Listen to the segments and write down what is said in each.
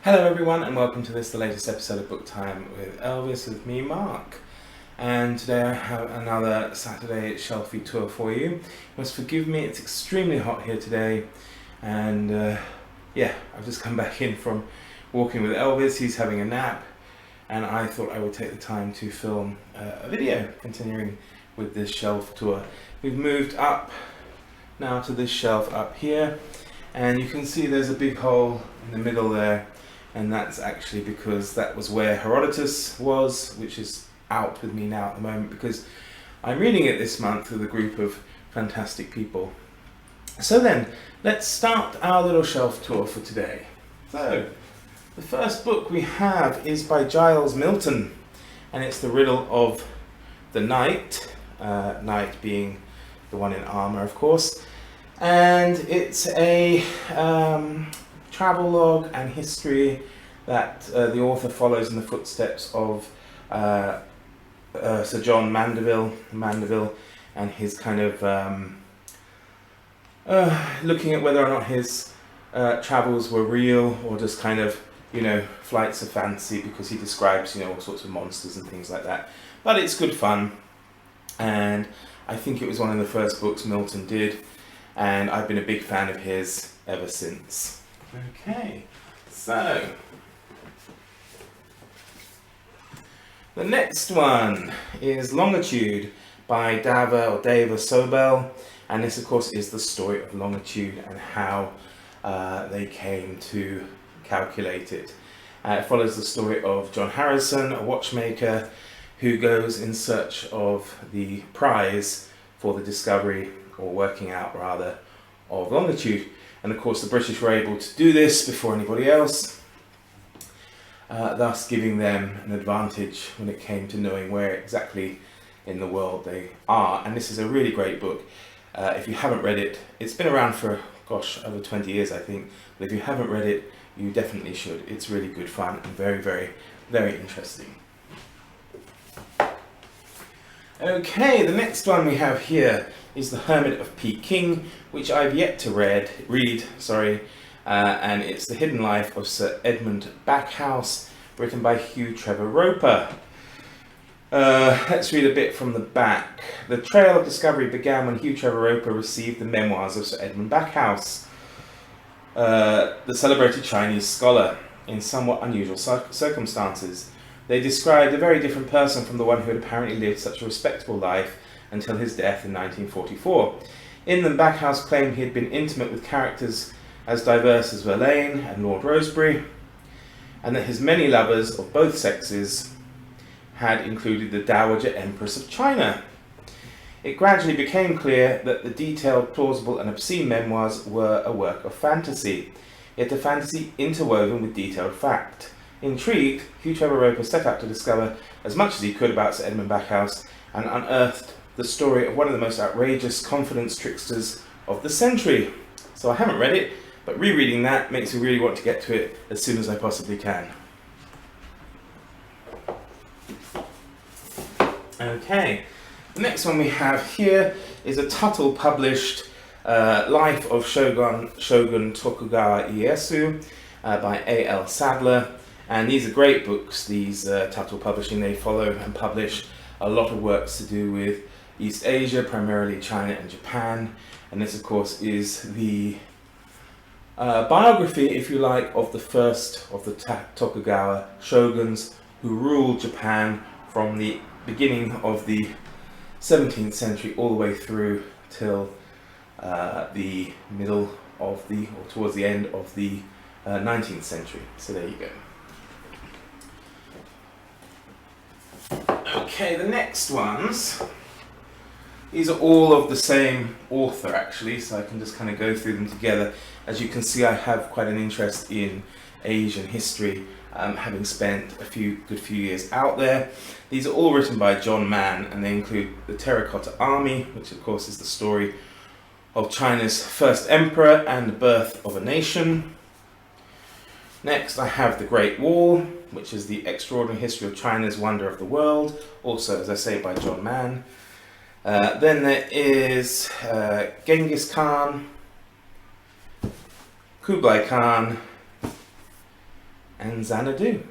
Hello everyone and welcome to the latest episode of Book Time with Elvis with me, Mark. And today I have another Saturday Shelfie tour for you. You must forgive me, it's extremely hot here today. And I've just come back in from walking with Elvis. He's having a nap. And I thought I would take the time to film a video continuing with this shelf tour. We've moved up now to this shelf up here. And you can see there's a big hole in the middle there. And that's actually because that was where Herodotus was, which is out with me now at the moment because I'm reading it this month with a group of fantastic people. So then, let's start our little shelf tour for today. So, the first book we have is by Giles Milton, and it's The Riddle of the Knight, Knight being the one in armour, of course. And it's a travel log and history that the author follows in the footsteps of Sir John Mandeville and his kind of looking at whether or not his travels were real or just kind of, flights of fancy, because he describes, all sorts of monsters and things like that. But it's good fun, and I think it was one of the first books Milton did, and I've been a big fan of his ever since. Okay, so the next one is Longitude by Dava Sobel, and this of course is the story of longitude and how they came to calculate it. It follows the story of John Harrison, a watchmaker who goes in search of the prize for the discovery, or working out rather, of longitude. And of course the British were able to do this before anybody else, thus giving them an advantage when it came to knowing where exactly in the world they are. And this is a really great book. If you haven't read it, it's been around for, over 20 years I think, but if you haven't read it, you definitely should. It's really good fun and very, very, very interesting. Okay, the next one we have here is The Hermit of Peking, which I've yet to read, and it's The Hidden Life of Sir Edmund Backhouse, written by Hugh Trevor Roper. Let's read a bit from the back. The trail of discovery began when Hugh Trevor Roper received the memoirs of Sir Edmund Backhouse, the celebrated Chinese scholar, in somewhat unusual circumstances. They described a very different person from the one who had apparently lived such a respectable life until his death in 1944. In them, Backhouse claimed he had been intimate with characters as diverse as Verlaine and Lord Rosebery, and that his many lovers of both sexes had included the Dowager Empress of China. It gradually became clear that the detailed, plausible and obscene memoirs were a work of fantasy, yet a fantasy interwoven with detailed fact. Intrigued, Hugh Trevor Roper set out to discover as much as he could about Sir Edmund Backhouse and unearthed the story of one of the most outrageous confidence tricksters of the century. So I haven't read it, but rereading that makes me really want to get to it as soon as I possibly can. Okay, the next one we have here is a Tuttle published Life of Shogun Tokugawa Ieyasu by A.L. Sadler. And these are great books, these Tuttle Publishing. They follow and publish a lot of works to do with East Asia, primarily China and Japan. And this, of course, is the biography, if you like, of the first of the Tokugawa shoguns who ruled Japan from the beginning of the 17th century all the way through till the middle of or towards the end of the 19th century. So there you go. Okay, the next ones, these are all of the same author actually, so I can just kind of go through them together. As you can see, I have quite an interest in Asian history, having spent a good few years out there. These are all written by John Mann, and they include The Terracotta Army, which of course is the story of China's first emperor and the birth of a nation. Next I have The Great Wall, which is the extraordinary history of China's wonder of the world, also, as I say, by John Mann. Then there is Genghis Khan, Kublai Khan, and Xanadu.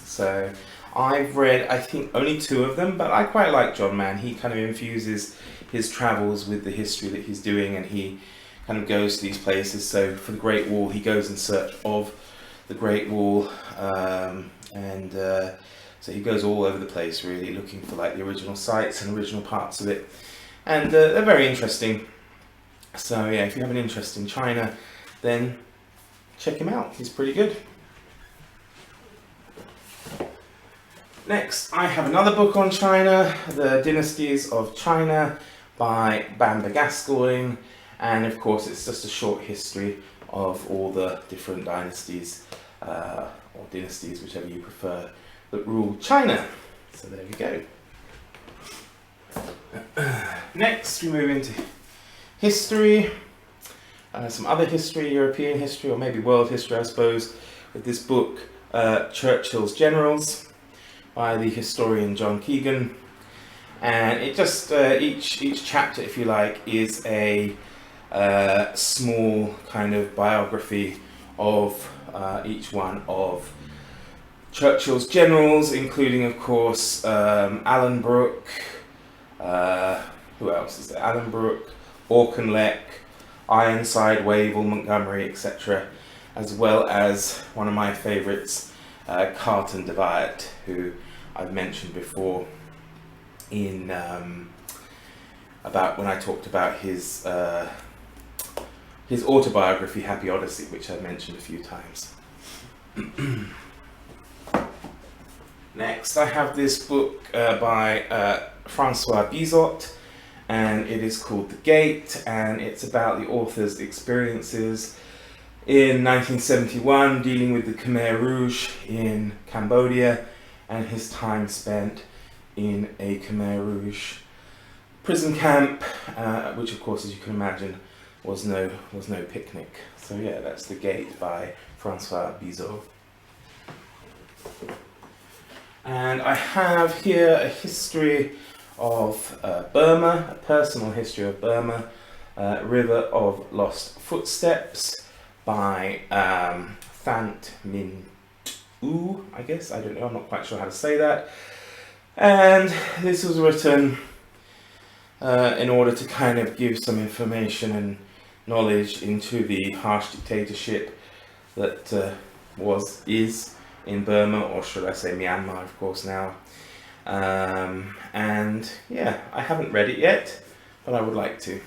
So I've read, I think, only 2 of them, but I quite like John Mann. He kind of infuses his travels with the history that he's doing, and he kind of goes to these places. So for the Great Wall, he goes in search of the Great Wall, so he goes all over the place, really looking for like the original sites and original parts of it, and they're very interesting. So yeah, if you have an interest in China, then check him out. He's pretty good. Next, I have another book on China, The Dynasties of China by Bamber Gascoigne, and of course it's just a short history of all the different dynasties, or dynasties, whichever you prefer, that rule China. So there we go. Next we move into history, some other history, European history, or maybe world history I suppose, with this book, Churchill's Generals, by the historian John Keegan. And it just, each chapter, if you like, is a small kind of biography of each one of Churchill's generals, including, of course, Alan Brooke, who else is there? Alan Brooke, Auchinleck, Ironside, Wavell, Montgomery, etc., as well as one of my favourites, Carleton de Wyatt, who I've mentioned before in about when I talked about his autobiography, Happy Odyssey, which I've mentioned a few times. Next, I have this book by Francois Bizot, and it is called The Gate, and it's about the author's experiences in 1971 dealing with the Khmer Rouge in Cambodia, and his time spent in a Khmer Rouge prison camp, which of course, as you can imagine, was no picnic. So yeah, that's The Gate by Francois Bizot. And I have here a history of Burma, a personal history of Burma, River of Lost Footsteps by Thant Minh Tu, I guess, I don't know, I'm not quite sure how to say that. And this was written in order to kind of give some information and knowledge into the harsh dictatorship that is in Burma, or should I say Myanmar, of course, now. And yeah, I haven't read it yet, but I would like to.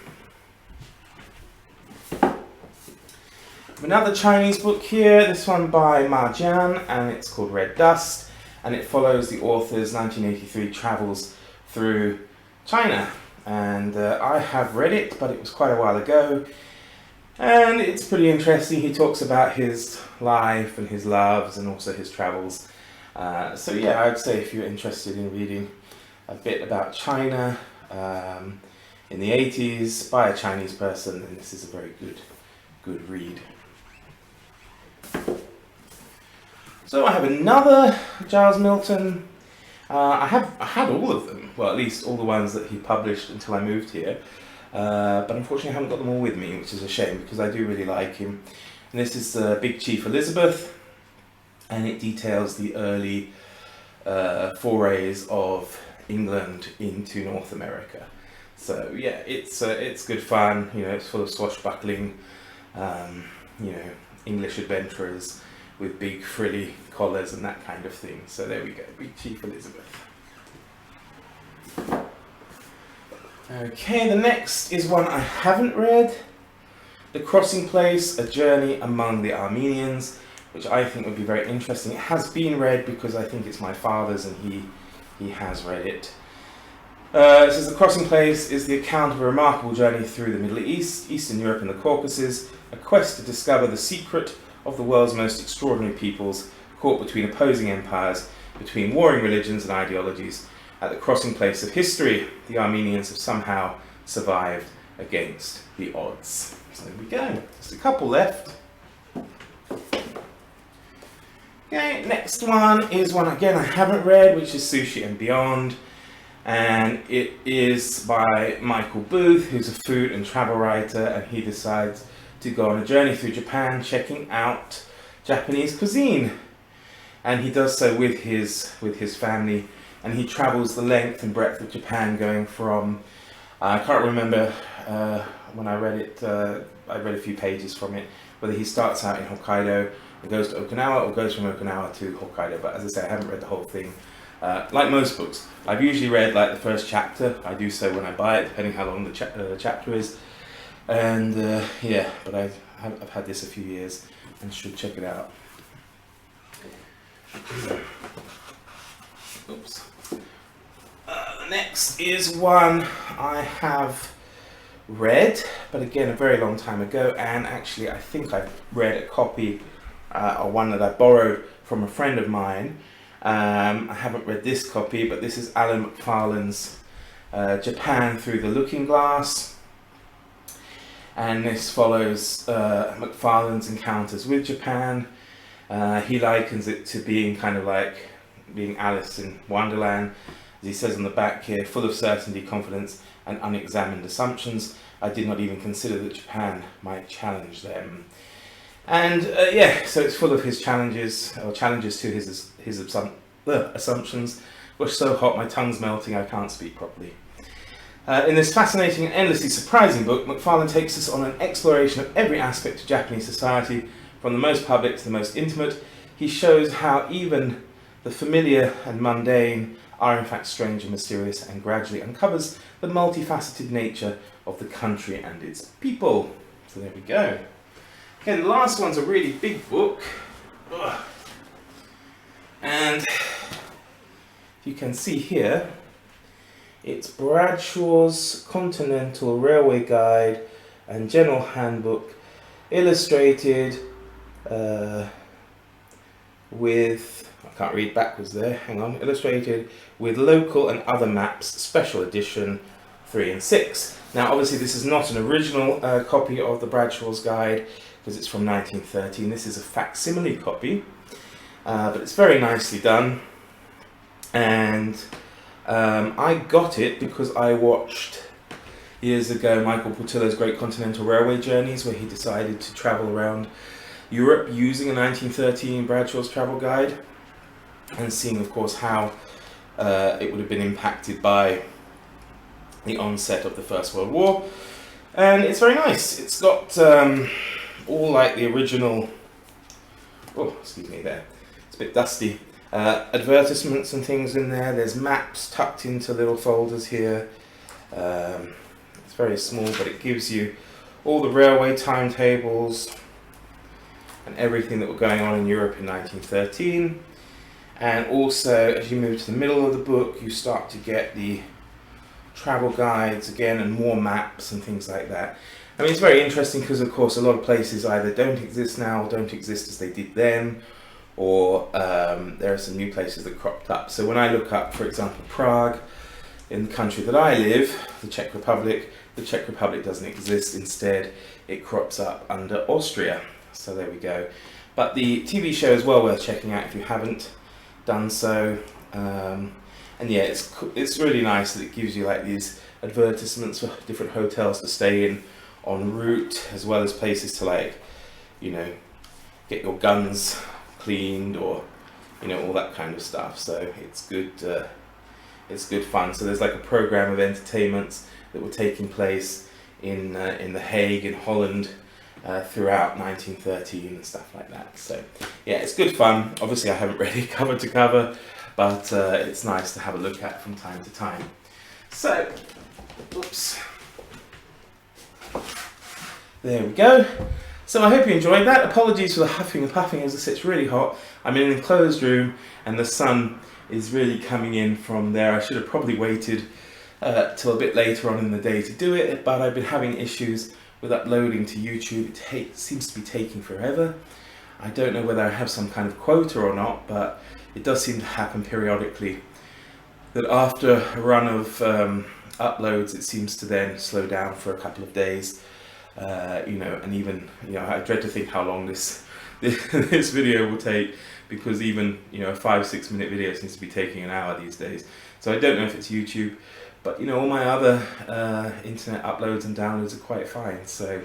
Another Chinese book here, this one by Ma Jian, and it's called Red Dust, and it follows the author's 1983 travels through China. And I have read it, but it was quite a while ago, and it's pretty interesting. He talks about his life and his loves and also his travels. So yeah, I'd say if you're interested in reading a bit about China in the 80s by a Chinese person, then this is a very good read. So I have another Giles Milton. I had all of them, well, at least all the ones that he published until I moved here, but unfortunately I haven't got them all with me, which is a shame because I do really like him. And this is Big Chief Elizabeth, and it details the early forays of England into North America. So yeah, it's good fun. You know, it's full of swashbuckling, you know, English adventurers with big frilly collars and that kind of thing. So there we go, Big Chief Elizabeth. Okay, the next is one I haven't read, The Crossing Place, A Journey Among the Armenians, which I think would be very interesting. It has been read because I think it's my father's and he has read it. It says The Crossing Place is the account of a remarkable journey through the Middle East, Eastern Europe and the Caucasus, a quest to discover the secret of the world's most extraordinary peoples, caught between opposing empires, between warring religions and ideologies. At the crossing place of history, the Armenians have somehow survived against the odds. So there we go, just a couple left. Okay, next one is one again I haven't read, which is Sushi and Beyond. And it is by Michael Booth, who's a food and travel writer, and he decides to go on a journey through Japan, checking out Japanese cuisine. and he does so with his family, and he travels the length and breadth of Japan, going from I can't remember when I read it. I read a few pages from it, whether he starts out in Hokkaido and goes to Okinawa, or goes from Okinawa to Hokkaido. But as I say, I haven't read the whole thing. Like most books, I've usually read like the first chapter. I do so when I buy it, depending how long the chapter is. And yeah, but I've had this a few years and should check it out. Oops. The next is one I have read, but again a very long time ago, and actually I think I've read a copy or one that I borrowed from a friend of mine. I haven't read this copy, but this is Alan McFarlane's Japan Through the Looking Glass, and this follows McFarlane's encounters with Japan. He likens it to being kind of like being Alice in Wonderland, as he says on the back here, full of certainty, confidence and unexamined assumptions. I did not even consider that Japan might challenge them. And yeah, so it's full of his challenges, or challenges to his assumptions. Gosh, so hot, my tongue's melting, I can't speak properly. In this fascinating and endlessly surprising book, McFarlane takes us on an exploration of every aspect of Japanese society, from the most public to the most intimate. He shows how even the familiar and mundane are in fact strange and mysterious, and gradually uncovers the multifaceted nature of the country and its people. So there we go. Okay, the last one's a really big book. Ugh. And you can see here, it's Bradshaw's Continental Railway Guide and General Handbook, illustrated with, I can't read backwards there, hang on, illustrated with local and other maps, special edition 3 and 6. Now obviously this is not an original copy of the Bradshaw's Guide, because it's from 1913. This is a facsimile copy, but it's very nicely done. And I got it because I watched years ago Michael Portillo's Great Continental Railway Journeys, where he decided to travel around Europe using a 1913 Bradshaw's Travel Guide, and seeing of course how it would have been impacted by the onset of the First World War. And it's very nice. It's got all like the original, oh excuse me there, it's a bit dusty, advertisements and things in there. There's maps tucked into little folders here. It's very small, but it gives you all the railway timetables and everything that were going on in Europe in 1913. And also, as you move to the middle of the book, you start to get the travel guides again, and more maps and things like that. I mean, it's very interesting because, of course, a lot of places either don't exist now, or don't exist as they did then, or there are some new places that cropped up. So when I look up, for example, Prague, in the country that I live, the Czech Republic doesn't exist. Instead, it crops up under Austria. So there we go. But the TV show is well worth checking out if you haven't done so. And yeah, it's really nice that it gives you like these advertisements for different hotels to stay in en route, as well as places to, like, you know, get your guns cleaned, or, you know, all that kind of stuff. So it's good fun. So there's like a program of entertainments that were taking place in The Hague in Holland throughout 1913 and stuff like that. So yeah, it's good fun. Obviously I haven't read it cover to cover, but it's nice to have a look at from time to time. So, oops. There we go. So I hope you enjoyed that. Apologies for the huffing and puffing, as I say, it's really hot. I'm in an enclosed room and the sun is really coming in from there. I should have probably waited till a bit later on in the day to do it, but I've been having issues with uploading to YouTube. It seems to be taking forever. I don't know whether I have some kind of quota or not, but it does seem to happen periodically that after a run of uploads, it seems to then slow down for a couple of days. You know, and even, you know, I dread to think how long this video will take, because even, you know, a 5-6 minute video seems to be taking an hour these days. So I don't know if it's YouTube, but you know, all my other internet uploads and downloads are quite fine. So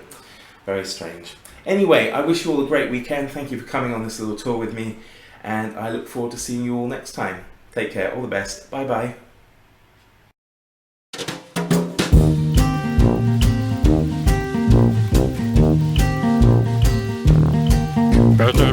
very strange. Anyway, I wish you all a great weekend. Thank you for coming on this little tour with me, and I look forward to seeing you all next time. Take care, all the best, bye bye. Better